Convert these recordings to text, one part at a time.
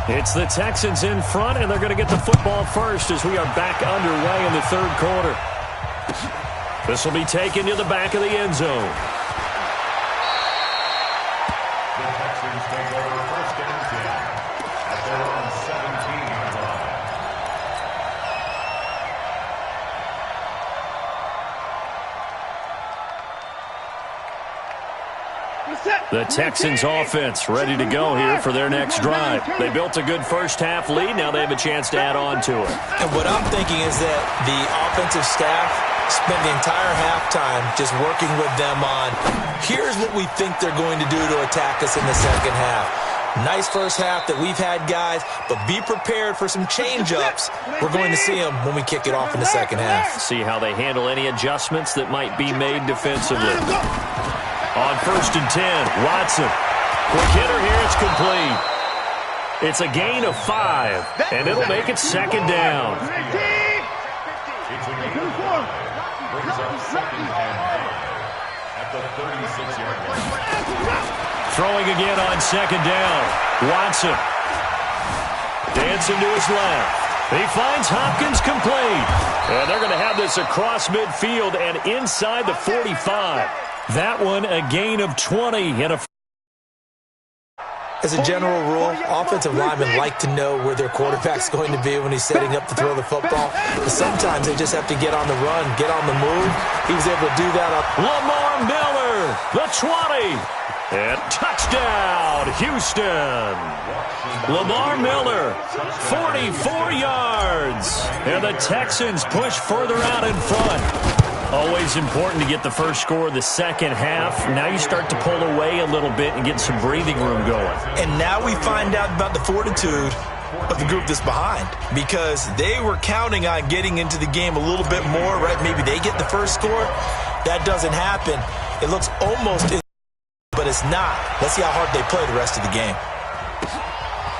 It's the Texans in front, and they're going to get the football first as we are back underway in the third quarter. This will be taken to the back of the end zone. The Texans take over first and 10 at their own 17-yard line. The Texans offense ready to go here for their next drive. They built a good first half lead. Now they have a chance to add on to it. And what I'm thinking is that the offensive staff spent the entire halftime just working with them on, here's what we think they're going to do to attack us in the second half. Nice first half that we've had, guys, but be prepared for some change-ups. We're going to see them when we kick it off in the second half. See how they handle any adjustments that might be made defensively. On first and 10, Watson. Quick hitter here, it's complete. It's a gain of 5, and it'll make it second down. It's a gain of 5. Brings up second and 10 at the 36-yard line. Throwing again on second down. Watson. Dancing to his left. He finds Hopkins complete. And they're going to have this across midfield and inside the 45. That one a gain of 20. As a general rule, offensive linemen like to know where their quarterback's going to be when he's setting up to throw the football. But sometimes they just have to get on the run, get on the move. He was able to do that. Lamar Miller, the 20. And touchdown, Houston. Lamar Miller, 44 yards. And the Texans push further out in front. Always important to get the first score of the second half. Now you start to pull away a little bit and get some breathing room going. And now we find out about the fortitude of the group that's behind, because they were counting on getting into the game a little bit more, right? Maybe they get the first score. That doesn't happen. It looks almost, but it's not. Let's see how hard they play the rest of the game.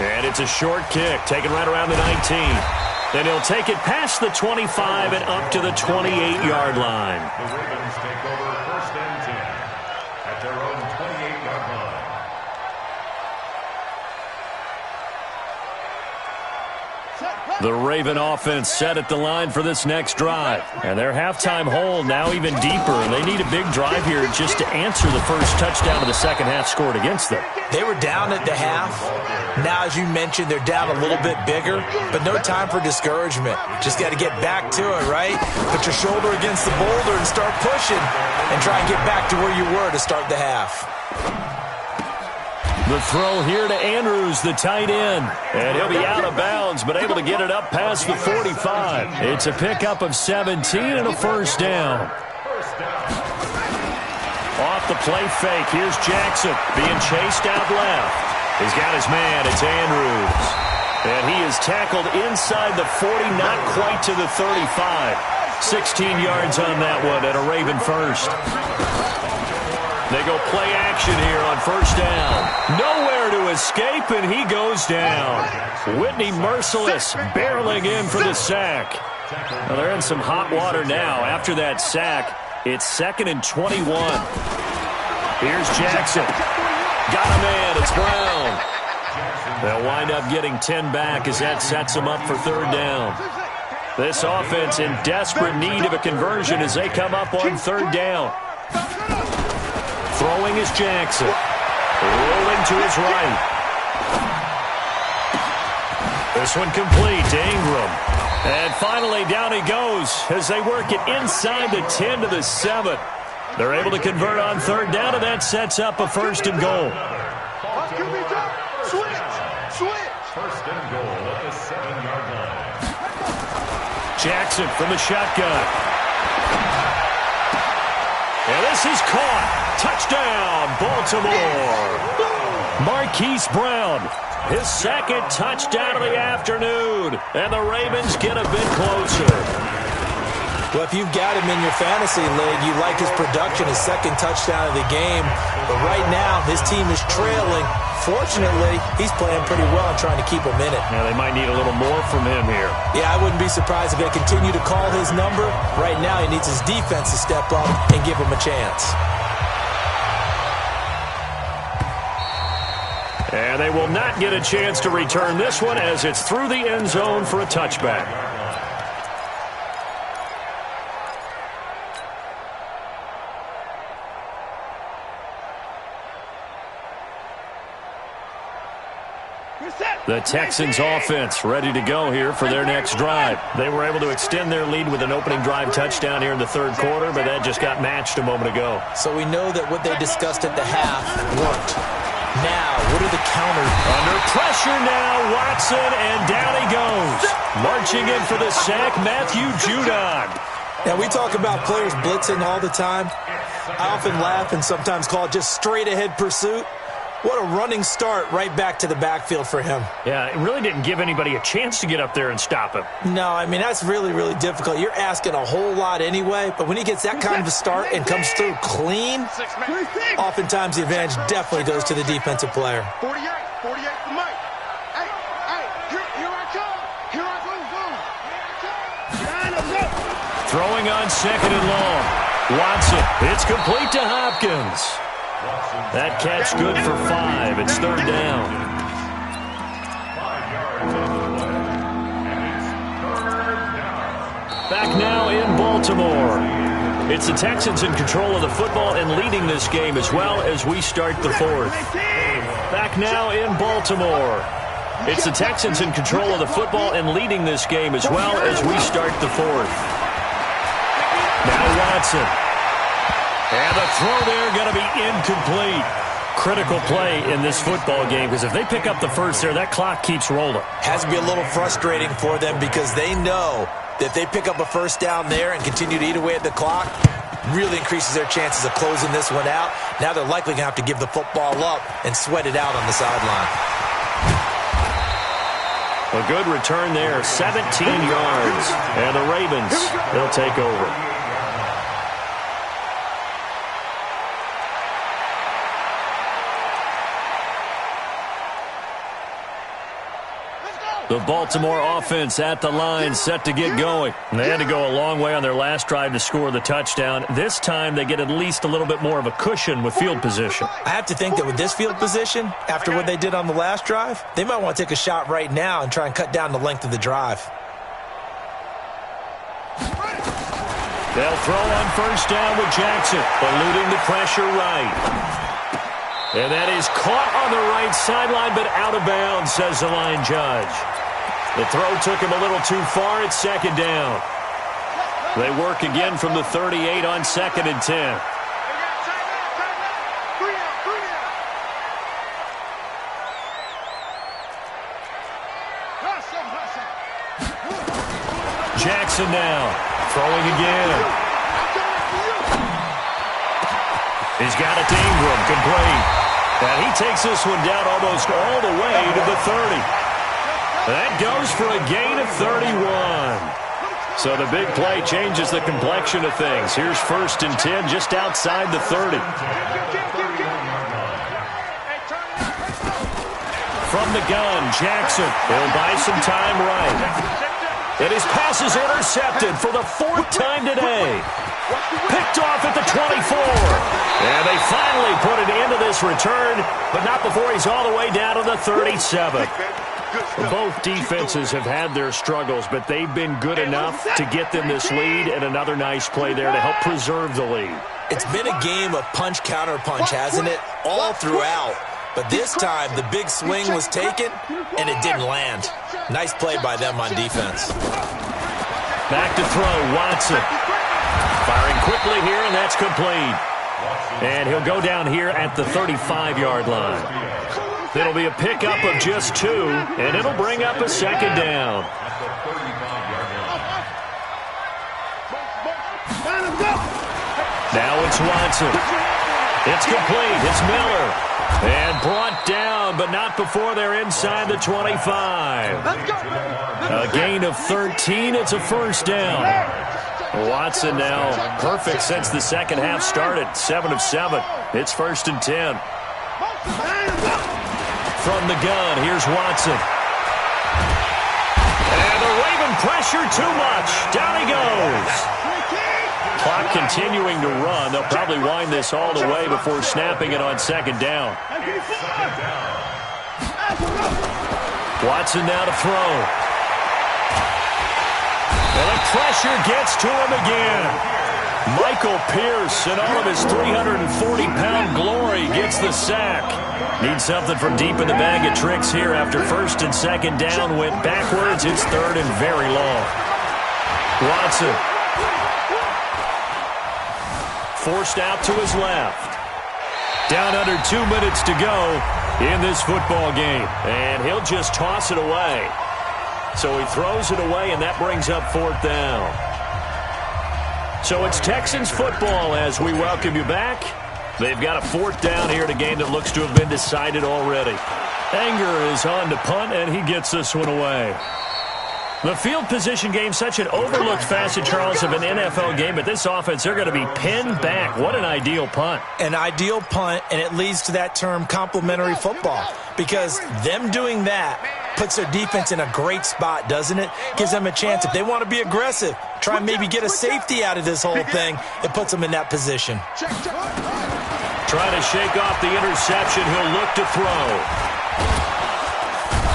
And it's a short kick, taken right around the 19. Then he'll take it past the 25 and up to the 28-yard line. The Ravens take over first and 10 at their own 28-yard line. The Raven offense set at the line for this next drive. And their halftime hole now even deeper. And they need a big drive here just to answer the first touchdown of the second half scored against them. They were down at the half. Now, as you mentioned, they're down a little bit bigger, but no time for discouragement. Just got to get back to it, right? Put your shoulder against the boulder and start pushing and try and get back to where you were to start the half. The throw here to Andrews, the tight end. And he'll be out of bounds, but able to get it up past the 45. It's a pickup of 17 and a first down. Off the play fake, here's Jackson being chased out left. He's got his man, it's Andrews. And he is tackled inside the 40, not quite to the 35. 16 yards on that one and a Raven first. They go play action here on first down. Nowhere to escape, and he goes down. Whitney Merciless barreling in for the sack. Well, they're in some hot water now. After that sack, it's 2nd and 21. Here's Jackson. Got a man. It's Brown. They'll wind up getting 10 back as that sets them up for third down. This offense in desperate need of a conversion as they come up on third down. Throwing is Jackson. Rolling to his right. This one complete to Ingram. And finally down he goes as they work it inside the 10 to the 7. They're able to convert on third down, and that sets up a first and goal. First and goal at the 7-yard line. Jackson from the shotgun. And this is caught. Touchdown, Baltimore. Marquise Brown, his second touchdown of the afternoon. And the Ravens get a bit closer. Well, if you've got him in your fantasy league, you like his production, his second touchdown of the game. But right now, his team is trailing. Fortunately, he's playing pretty well and trying to keep him in it. Now, they might need a little more from him here. Yeah, I wouldn't be surprised if they continue to call his number. Right now, he needs his defense to step up and give him a chance. And they will not get a chance to return this one as it's through the end zone for a touchback. The Texans offense ready to go here for their next drive. They were able to extend their lead with an opening drive touchdown here in the third quarter, but that just got matched a moment ago. So we know that what they discussed at the half worked. Now, what are the counters? Under pressure now, Watson, and down he goes. Marching in for the sack, Matthew Judon. Now, we talk about players blitzing all the time. I often laugh and sometimes call it just straight-ahead pursuit. What a running start right back to the backfield for him. Yeah, it really didn't give anybody a chance to get up there and stop him. No, I mean, that's really, really difficult. You're asking a whole lot anyway, but when he gets that kind of a start and comes through clean, oftentimes the advantage definitely goes to the defensive player. 48 for Mike. Hey, here I come. Here I go. Throwing on second and long. Watson, it's complete to Hopkins. That catch good for 5. It's third down. 5 yards on the play. And it's third down. Back now in Baltimore. It's the Texans in control of the football and leading this game as well as we start the fourth. Back now in Baltimore. It's the Texans in control of the football and leading this game as well as we start the fourth. Now Watson. And the throw there going to be incomplete. Critical play in this football game because if they pick up the first there, that clock keeps rolling. Has to be a little frustrating for them because they know that if they pick up a first down there and continue to eat away at the clock, really increases their chances of closing this one out. Now they're likely going to have to give the football up and sweat it out on the sideline. A good return there, 17 yards. And the Ravens, they'll take over. The Baltimore offense at the line, set to get going. They had to go a long way on their last drive to score the touchdown. This time, they get at least a little bit more of a cushion with field position. I have to think that with this field position, after what they did on the last drive, they might want to take a shot right now and try and cut down the length of the drive. They'll throw on first down with Jackson, eluding the pressure right. And that is caught on the right sideline, but out of bounds, says the line judge. The throw took him a little too far. It's second down. They work again from the 38 on second and 10. Jackson now, throwing again. He's got it to Ingram, complete. And he takes this one down almost all the way to the 30. That goes for a gain of 31. So the big play changes the complexion of things. Here's first and 10 just outside the 30. From the gun, Jackson. He'll buy some time right. And his pass is intercepted for the 4th time today. Picked off at the 24. And they finally put it into this return, but not before he's all the way down to the 37. Both defenses have had their struggles, but they've been good enough to get them this lead, and another nice play there to help preserve the lead. It's been a game of punch-counter-punch, hasn't it? All throughout. But this time, the big swing was taken, and it didn't land. Nice play by them on defense. Back to throw, Watson. Firing quickly here, and that's complete. And he'll go down here at the 35-yard line. It'll be a pickup of just 2, and it'll bring up a second down. Now it's Watson. It's complete. It's Miller. And brought down, but not before they're inside the 25. A gain of 13. It's a first down. Watson now perfect since the second half started. 7 of 7. It's first and 10. From the gun, here's Watson. And the Raven pressure too much. Down he goes. Clock continuing to run. They'll probably wind this all the way before snapping it on second down. Watson now to throw. And the pressure gets to him again. Michael Pierce, in all of his 340-pound glory, gets the sack. Needs something from deep in the bag of tricks here after first and second down went backwards. It's third and very long. Watson. Forced out to his left. Down under 2 minutes to go in this football game. And he'll just toss it away. So he throws it away, and that brings up fourth down. So it's Texans football as we welcome you back. They've got a fourth down here in a game that looks to have been decided already. Anger is on to punt, and he gets this one away. The field position game, such an overlooked facet, Charles, of an NFL game, but this offense, they're going to be pinned back. What an ideal punt. An ideal punt, and it leads to that term complementary football, because them doing that puts their defense in a great spot, doesn't it? Gives them a chance. If they want to be aggressive, try and maybe get a safety out of this whole thing, it puts them in that position. Trying to shake off the interception. He'll look to throw.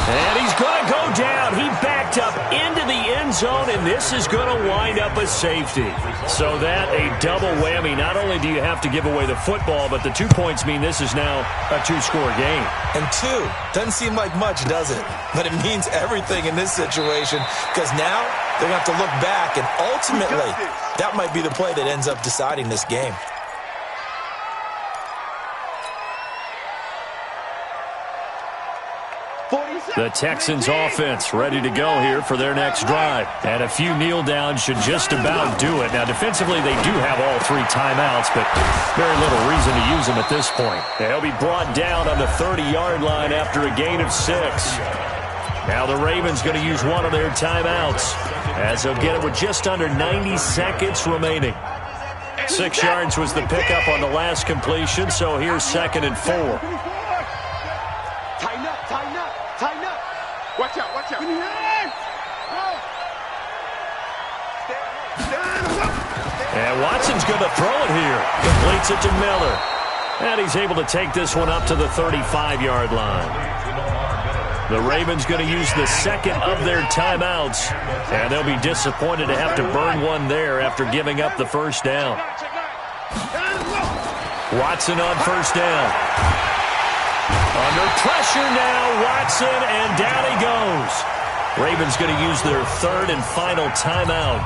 And he's going to go down. He backed up into the end zone, and this is going to wind up a safety. So that a double whammy. Not only do you have to give away the football, but the 2 points mean this is now a two-score game. And two, doesn't seem like much, does it? But it means everything in this situation, because now they're going to have to look back, and ultimately, that might be the play that ends up deciding this game. The Texans offense ready to go here for their next drive. And a few kneel downs should just about do it. Now, defensively, they do have all three timeouts, but very little reason to use them at this point. They'll be brought down on the 30-yard line after a gain of 6. Now the Ravens going to use one of their timeouts, as they'll get it with just under 90 seconds remaining. 6 yards was the pickup on the last completion, so here's 2nd and 4. Tighten up, tighten up, tighten up. Watch out, watch out. And Watson's going to throw it here. Completes it to Miller. And he's able to take this one up to the 35-yard line. The Ravens going to use the second of their timeouts. And they'll be disappointed to have to burn one there after giving up the first down. Watson on first down. Under pressure now, Watson, and down he goes. Ravens going to use their third and final timeout,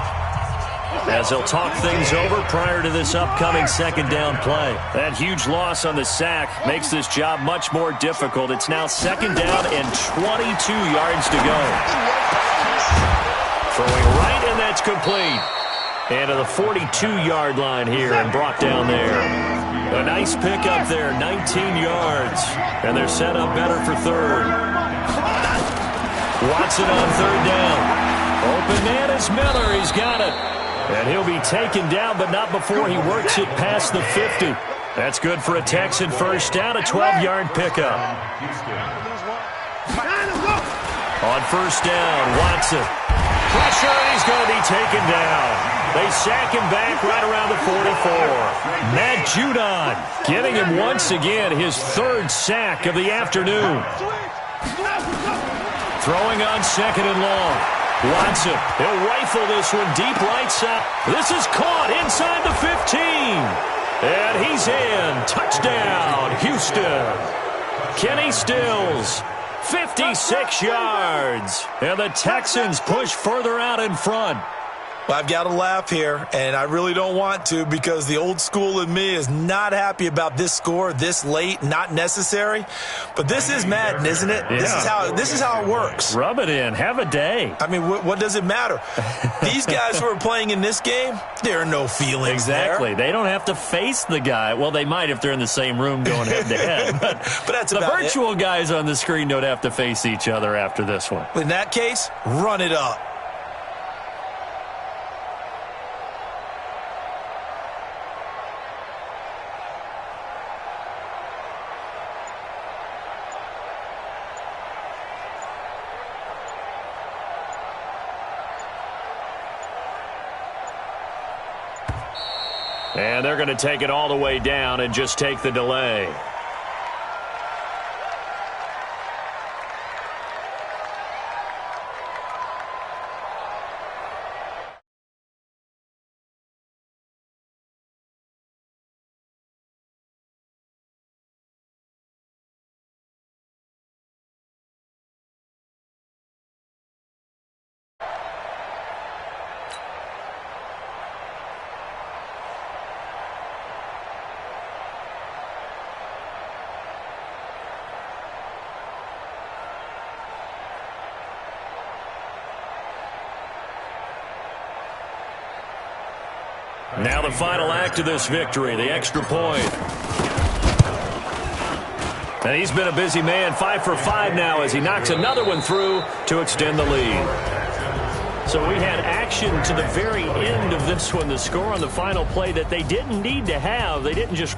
as they'll talk things over prior to this upcoming second down play. That huge loss on the sack makes this job much more difficult. It's now second down and 22 yards to go. Throwing right, and that's complete. And to the 42-yard line here and brought down there. A nice pickup there, 19 yards. And they're set up better for third. Watson on third down. Open man is Miller. He's got it. And he'll be taken down, but not before he works it past the 50. That's good for a Texan first down, a 12-yard pickup. On first down, Watson. Pressure, and he's going to be taken down. They sack him back right around the 44. Matt Judon getting him once again his third sack of the afternoon. Throwing on second and long. Watson, he'll rifle this one deep right side. This is caught inside the 15. And he's in. Touchdown, Houston. Kenny Stills, 56 yards. And the Texans push further out in front. Well, I've got to laugh here, and I really don't want to, because the old school in me is not happy about this score this late, not necessary. But this is Madden, isn't it? Yeah. This is how it works. Rub it in. Have a day. I mean, what does it matter? These guys who are playing in this game, there are no feelings Exactly. there. They don't have to face the guy. Well, they might if they're in the same room going head-to-head. But that's the about virtual guys on the screen don't have to face each other after this one. In that case, run it up. And they're going to take it all the way down and just take the delay. Now the final act of this victory, the extra point. And he's been a busy man, 5 for 5 now as he knocks another one through to extend the lead. So we had action to the very end of this one. The score on the final play that they didn't need to have. They didn't just...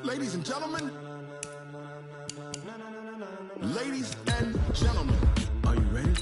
Ladies and gentlemen, ladies and gentlemen, are you ready?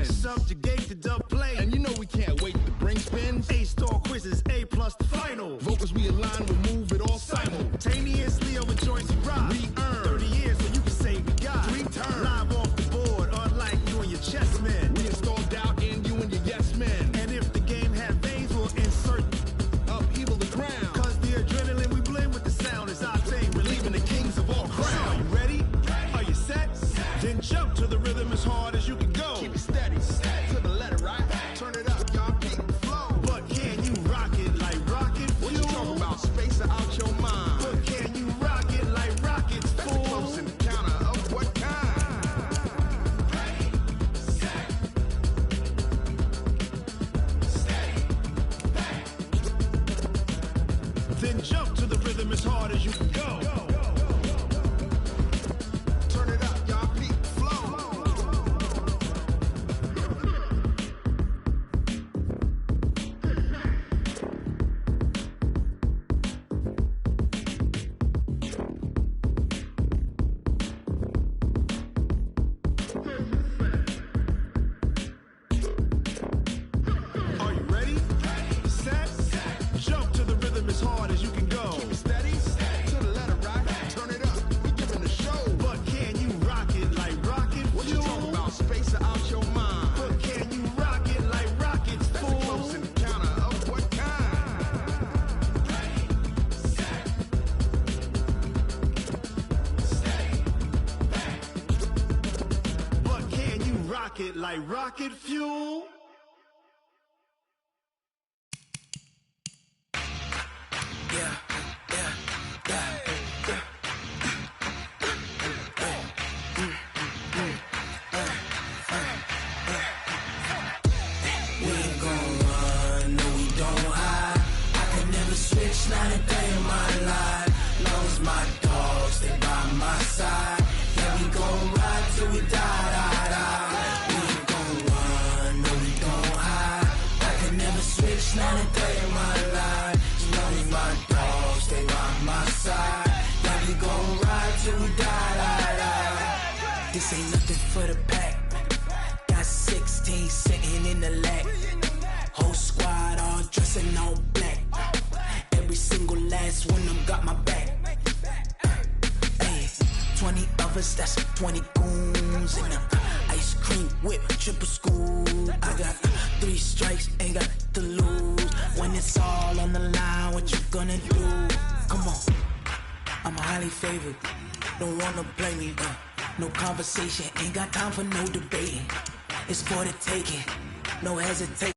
Subjugate the dub play, and you know we can't wait to bring spins. A-star quizzes, A+ the final. Vocals we align, we'll move it all simultaneously over joints we rock. We earn 30 years, so you can say as hard as you can go. Turn it up, y'all. Peak flow. Are you ready? Set. Jump to the rhythm as hard as you can go. Keep it steady. To the letter, right? Turn it up. We giving the show. But can you rock it like rocket? What you talking about? Space out your mind. But can you rock it like rockets, fool? That's a close encounter of what kind? But can you rock it like rocket fuel? We ain't gon' run, no we don't hide. I can never switch, not a day in my life. Long as my dogs stay by my side. Yeah, we gon' ride till we die. We ain't gon' run, no we don't hide. I can never switch, not a day in my life. As long as my dogs stay by my side. Yeah, we gon' ride till we die. This ain't nothing for the pack. Got 16 sitting in the lap. Whole squad all dressing all black. Every single last one of them got my back. Hey, 20 of us, that's 20 goons in a ice cream whip, triple school. I got 3 strikes, ain't got to lose. When it's all on the line, what you gonna do? Come on, I'm highly favored. Don't wanna blame me, no conversation, ain't got time for no debating. It's for the taking, no hesitation.